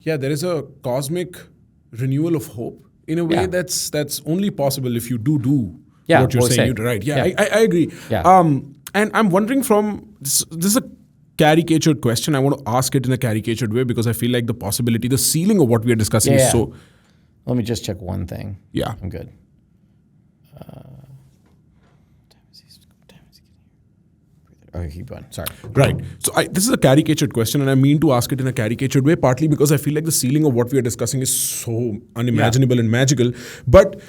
Yeah, there is a cosmic renewal of hope in a way Yeah. that's only possible if you do Yeah, what you're what we saying. say. You're right. Yeah, Yeah. I agree. Yeah. And I'm wondering from this is a caricatured question. I want to ask it in a caricatured way because I feel like the possibility, the ceiling of what we are discussing is Yeah. so. Let me just check one thing. Yeah. I'm good. Okay, keep going. Sorry. Right. So this is a caricatured question, and I mean to ask it in a caricatured way, partly because I feel like the ceiling of what we are discussing is so unimaginable and magical. But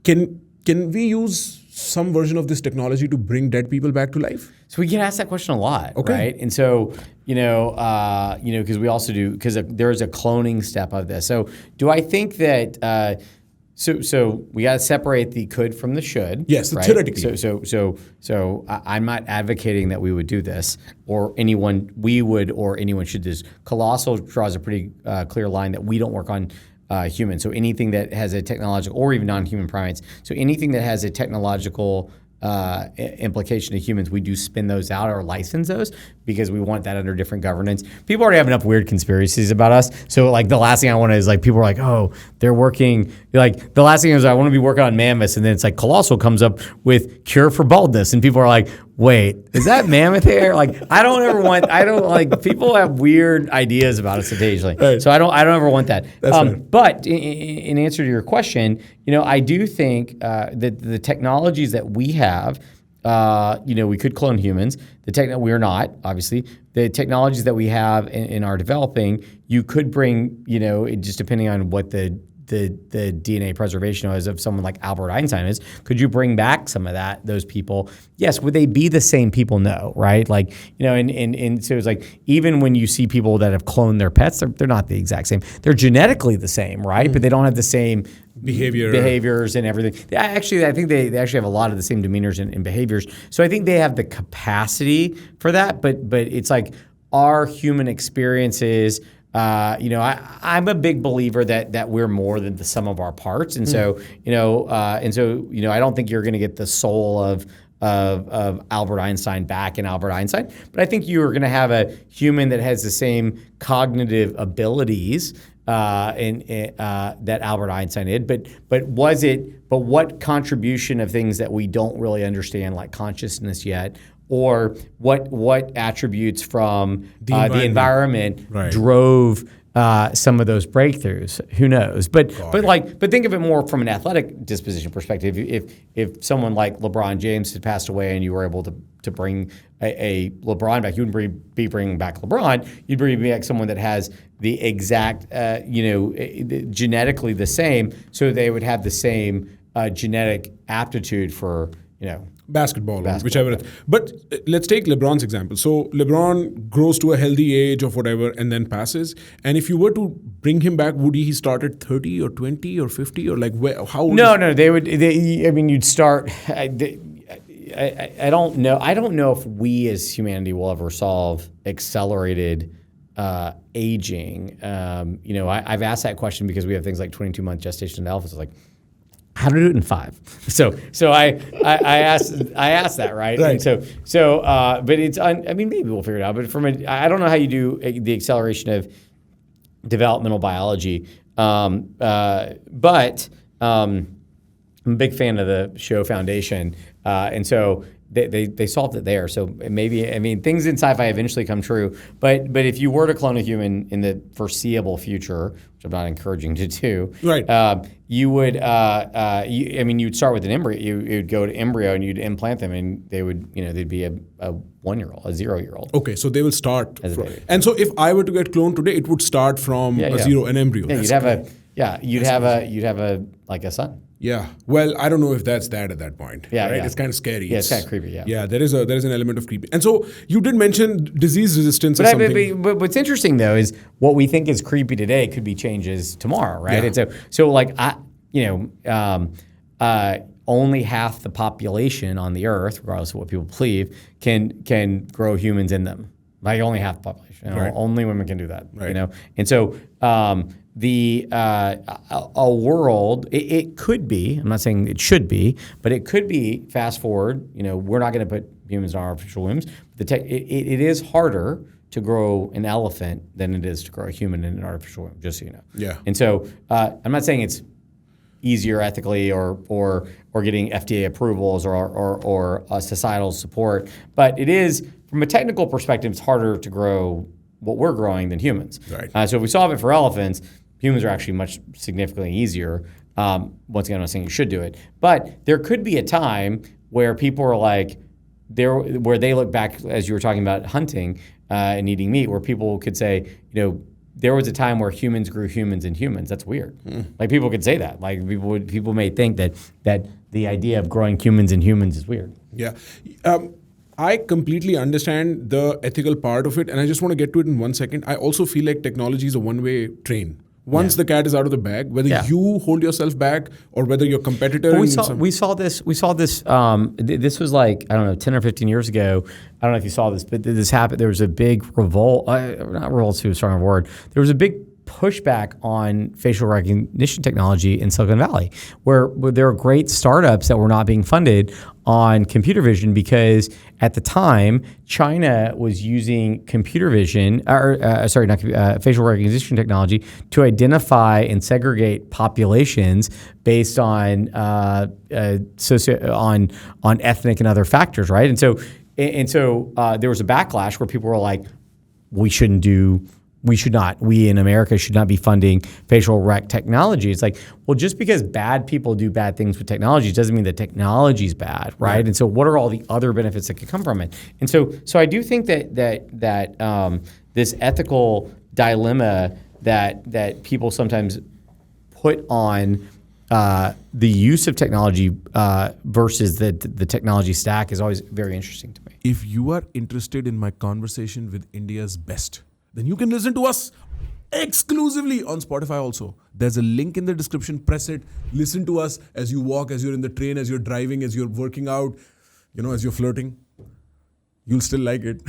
can we use some version of this technology to bring dead people back to life? So we get asked that question a lot, Okay. right? And so, because we also do, because there is a cloning step of this. So do I think that, so we got to separate the could from the should. Yes, right? theoretically. So I'm not advocating that we would do this, or anyone should do this. Colossal draws a pretty clear line that we don't work on humans. So anything that has a technological, or even non-human primates. So anything that has a technological implication to humans, we do spin those out or license those because we want that under different governance. People already have enough weird conspiracies about us. So like the last thing I want is like people are like, oh, they're working. Like the last thing is I want to be working on mammoths, and then it's like Colossal comes up with cure for baldness, and people are like, wait, is that mammoth hair? Like I don't like people have weird ideas about us occasionally. Right. So I don't ever want that. That's fair. But in answer to your question, I do think that the technologies that we have, we could clone humans. We're not, obviously. The technologies that we have and are developing, you could bring, just depending on what the DNA preservation is of someone like Albert Einstein is, could you bring back some of those people? Yes. Would they be the same people? No, right? Like, and so it's like, even when you see people that have cloned their pets, they're not the exact same. They're genetically the same, right? But they don't have the same behaviors and everything. I think they actually have a lot of the same demeanors and behaviors. So I think they have the capacity for that, but it's like our human experiences. I'm a big believer that we're more than the sum of our parts, and so I don't think you're going to get the soul of Albert Einstein back in Albert Einstein, but I think you're going to have a human that has the same cognitive abilities that Albert Einstein did. But what contribution of things that we don't really understand, like consciousness yet? Or what attributes from the environment right. drove some of those breakthroughs? Who knows? But think of it more from an athletic disposition perspective. If someone like LeBron James had passed away and you were able to bring a LeBron back, you wouldn't be bringing back LeBron. You'd bring back someone that has the exact genetically the same, so they would have the same genetic aptitude for basketball. Whichever. But let's take LeBron's example. So LeBron grows to a healthy age of whatever and then passes. And if you were to bring him back, would he start at 30 or 20 or 50 or like how? No, they would. You'd start. I don't know. I don't know if we as humanity will ever solve accelerated aging. I've asked that question because we have things like 22-month gestation alphas. It's like, how to do it in 5? So I asked that, right? Right. And but it's maybe we'll figure it out. But I don't know how you do the acceleration of developmental biology. But I'm a big fan of the Show Foundation, and so they solved it there. So maybe things in sci-fi eventually come true. But if you were to clone a human in the foreseeable future, which I'm not encouraging to do, right? You would you'd start with an embryo. You'd go to embryo and you'd implant them, and they would they'd be a 1-year-old, a 0-year-old. Okay, so they will start. As a baby. And so if I were to get cloned today, it would start from an embryo. Yeah, you'd have a like a son. Yeah. Well, I don't know if that's that at that point. Yeah, right? yeah. It's kind of scary. Yeah, it's kind of creepy. Yeah. Yeah, there is an element of creepy. And so you did mention disease resistance or something. But what's interesting though is what we think is creepy today could be changes tomorrow, right? Yeah. And so like only half the population on the earth, regardless of what people believe, can grow humans in them. Like only half the population. Right. Only women can do that. Right. And so a world, it could be, I'm not saying it should be, but it could be, fast forward, we're not going to put humans in artificial wombs. It is harder to grow an elephant than it is to grow a human in an artificial womb, just so you know. Yeah. And so I'm not saying it's easier ethically or getting FDA approvals or societal support, but it is, from a technical perspective, it's harder to grow what we're growing than humans. Right. So if we solve it for elephants, humans are actually much significantly easier. Once again, I'm not saying you should do it, but there could be a time where people are like, where they look back, as you were talking about hunting and eating meat, where people could say, there was a time where humans grew humans in humans. That's weird. Like, people could say that. Like, people may think that the idea of growing humans in humans is weird. Yeah. I completely understand the ethical part of it, and I just want to get to it in 1 second. I also feel like technology is a one-way train. Once the cat is out of the bag, whether you hold yourself back or whether your competitor. But we saw this. This was like, I don't know, 10 or 15 years ago. I don't know if you saw this, but this happened. There was a big revolt. Not revolt, too strong a word. There was a big pushback on facial recognition technology in Silicon Valley, where there were great startups that were not being funded on computer vision because at the time China was using computer vision, facial recognition technology to identify and segregate populations based on on ethnic and other factors, right? And so there was a backlash where people were like, we in America should not be funding facial rec technology. It's like, well, just because bad people do bad things with technology doesn't mean that technology is bad, right? And so what are all the other benefits that could come from it? And so I do think that this ethical dilemma that people sometimes put on the use of technology versus the technology stack is always very interesting to me. If you are interested in my conversation with India's best, then you can listen to us exclusively on Spotify also. There's a link in the description. Press it. Listen to us as you walk, as you're in the train, as you're driving, as you're working out, as you're flirting. You'll still like it.